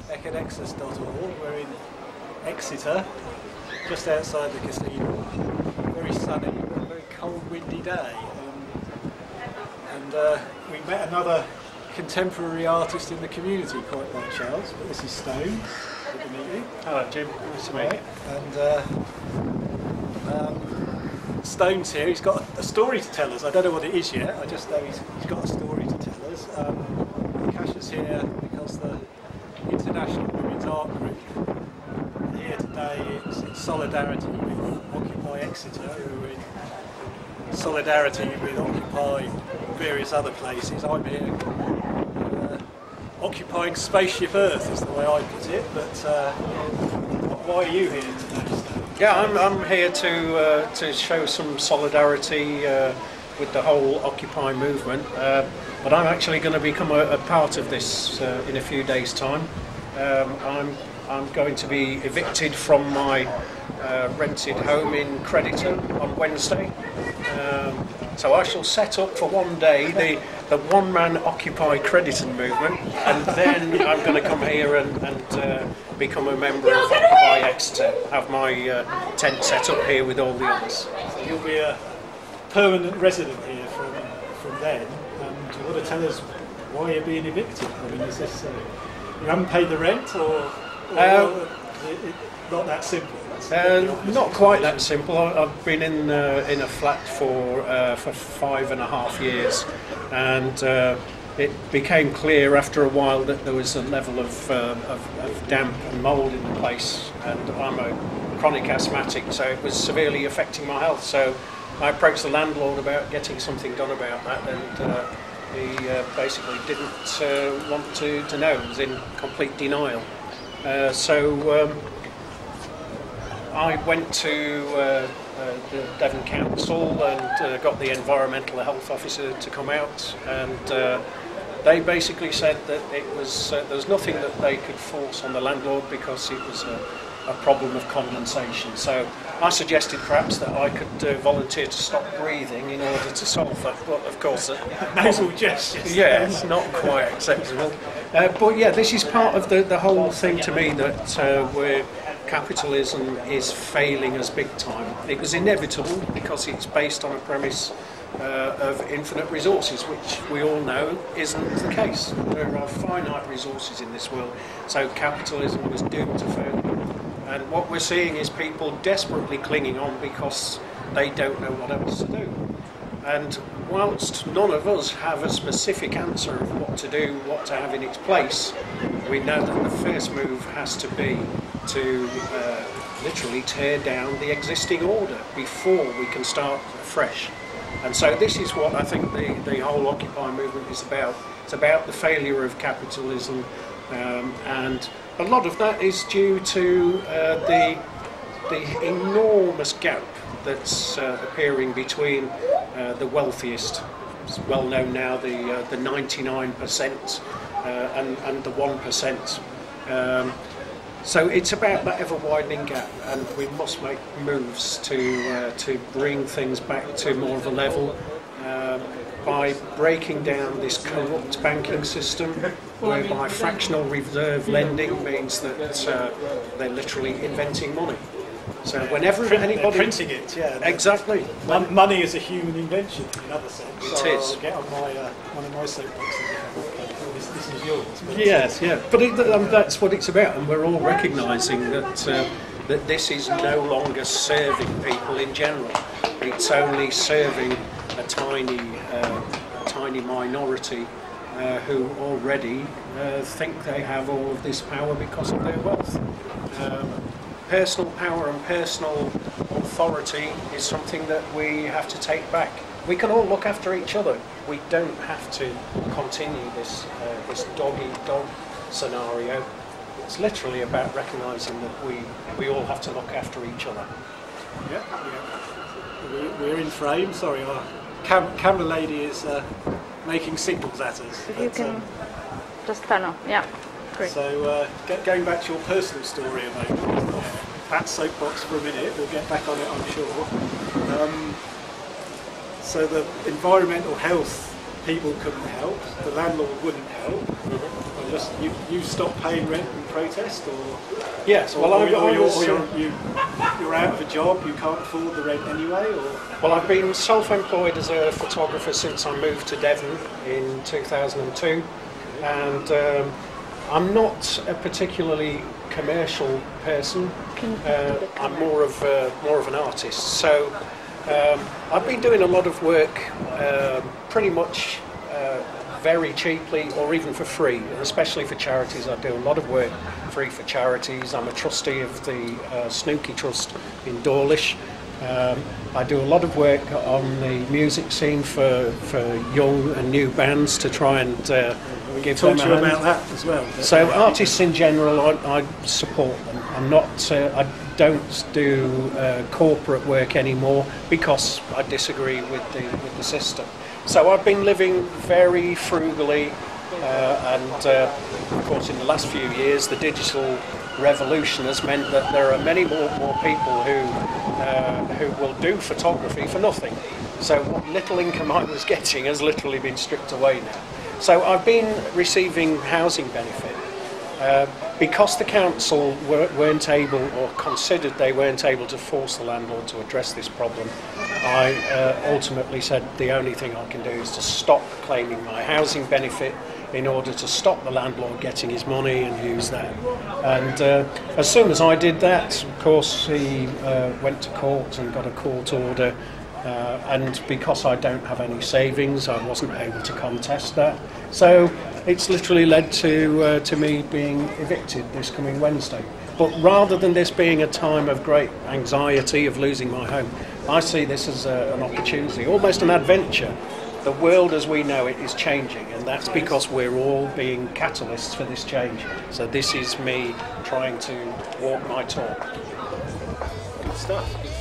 ecedexus.org. We're in Exeter, just outside the cathedral. Very sunny, but a very cold, windy day. And we met another contemporary artist in the community, quite by chance. But this is Stone. Good to meet you. Hello, Jim. Nice to meet you. And Stone's here. He's got a story to tell us. I don't know what it is yet. I just know he's got a story to tell us. Kasha's here because the International Women's Art Group here today. It's in solidarity with Occupy Exeter, who are in solidarity with Occupy various other places. I'm here occupying Spaceship Earth, is the way I put it. But why are you here today, Stone? Yeah, I'm here to show some solidarity with the whole Occupy movement. But I'm actually going to become a part of this in a few days' time. I'm going to be evicted from my rented home in Crediton on Wednesday. So I shall set up for one day the one-man Occupy Crediton movement, and then I'm going to come here and become a member of Occupy Exeter, have my tent set up here with all the others. So you'll be a permanent resident here from then. Do you want to tell us why you're being evicted? I mean, is this you haven't paid the rent, or not that simple? Not quite that simple. I've been in a flat for 5.5 years, and it became clear after a while that there was a level of damp and mould in the place, and I'm a chronic asthmatic, so it was severely affecting my health. So I approached the landlord about getting something done about that, and he basically didn't want to know. He was in complete denial. So I went to the Devon Council and got the environmental health officer to come out, and they basically said that it was there was nothing that they could force on the landlord because it was a problem of condensation. So I suggested perhaps that I could volunteer to stop breathing in order to solve that, but of course nasal gestures. Yeah, it's not quite acceptable. But yeah, this is part of the whole thing to me, that where capitalism is failing us big time. It was inevitable because it's based on a premise of infinite resources, which we all know isn't the case. There are finite resources in this world, so capitalism was doomed to failure. And what we're seeing is people desperately clinging on because they don't know what else to do. And whilst none of us have a specific answer of what to do, what to have in its place, we know that the first move has to be to literally tear down the existing order before we can start afresh. And so this is what I think the whole Occupy movement is about. It's about the failure of capitalism, and a lot of that is due to the enormous gap that's appearing between the wealthiest, it's well known now, the 99% and the 1%. So it's about that ever-widening gap, and we must make moves to bring things back to more of a level by breaking down this corrupt banking system, whereby fractional reserve lending means that they're literally inventing money. So whenever anybody printing it, yeah, exactly. Money is a human invention in another sense. It so is. I'll get on one of my soapboxes. This is yours. But Yes, yeah, but that's what it's about, and we're all recognising that that this is no longer serving people in general. It's only serving a tiny minority who already think they have all of this power because of their wealth. Personal power and personal authority is something that we have to take back. We can all look after each other. We don't have to continue this dog-eat-dog scenario. It's literally about recognising that we all have to look after each other. yeah. We're in frame. Sorry, our camera lady is making signals at us. If you can just turn off, yeah. Great. So going back to your personal story a moment, off that soapbox for a minute, we'll get back on it, I'm sure. So the environmental health people couldn't help, the landlord wouldn't help. Just you stopped paying rent in protest, or Yes, well, you're out of a job, you can't afford the rent anyway, or well, I've been self-employed as a photographer since I moved to Devon in 2002, and I'm not a particularly commercial person. I'm more of an artist. So I've been doing a lot of work, pretty much very cheaply or even for free, especially for charities. I do a lot of work free for charities. I'm a trustee of the Snooky Trust in Dawlish. I do a lot of work on the music scene for young and new bands to try and give them a hand. about that as well. So artists in general, I support them. I'm not. I don't do corporate work anymore because I disagree with the system. So I've been living very frugally, and of course, in the last few years, the digital revolution has meant that there are many more people who will do photography for nothing. So what little income I was getting has literally been stripped away now. So I've been receiving housing benefit. Because the council weren't able, or considered they weren't able to force the landlord to address this problem, I ultimately said the only thing I can do is to stop claiming my housing benefit in order to stop the landlord getting his money and use that. And as soon as I did that, of course, he went to court and got a court order. And because I don't have any savings, I wasn't able to contest that. So it's literally led to me being evicted this coming Wednesday. But rather than this being a time of great anxiety of losing my home, I see this as an opportunity, almost an adventure. The world as we know it is changing, and that's because we're all being catalysts for this change. So this is me trying to walk my talk. Good stuff.